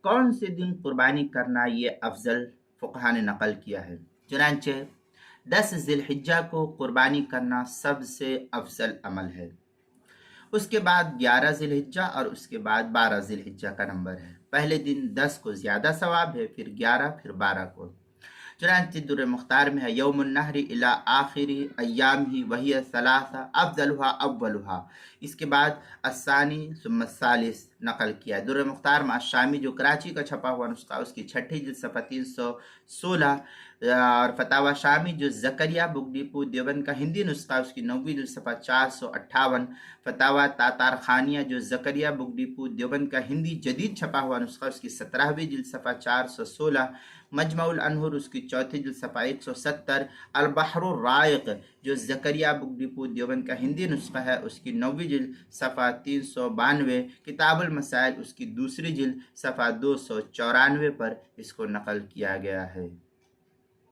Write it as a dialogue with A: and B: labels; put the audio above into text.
A: कौन से दिन कुर्बानी करना ये अफजल फ़ुक़हा ने नकल किया है। चुनांचे 10 ज़िलहिज्जा को कुर्बानी करना सबसे अफजल अमल है, उसके बाद 11 ज़िलहिज्जा और उसके बाद 12 ज़िलहिज्जा का नंबर है। पहले दिन 10 को ज़्यादा सवाब है, फिर 11, फिर 12 को। चुनांचे दुर्र मुख्तार में है यौमुन नहरी इला आखिरी अय्याम ही वही सलासा अफजलुहा अव्वलुहा, इसके बाद अस्सानी सुम्मा सालिस नकल किया है। दुर्र मुख्तार में शामी जो कराची का छपा हुआ नुस्खा उसकी छठी जिल्द सफ़ा 316 और फतावा शामी जो जकरिया बुगडीपू देवबंद का हिंदी नुस्खा उसकी 9वीं जिल्द सफ़ा 458, फतावा तातार खानिया जो जकरिया बुगडीपू देवबंद का हिंदी जदीद छपा हुआ नुस्खा उसकी 17वीं जिल्द सफ़ा 416, मजमुल अनहुर उसकी चौथी जिल्द सफ़ा 170, अल बहरुर राइक जो जकरिया बुक डिपो देवबंद का हिंदी नुस्खा है उसकी 9वीं जिल्द सफ़ा 392, किताबुल मसाइल उसकी दूसरी जिल्द सफ़ा 294 पर इसको नकल किया गया है।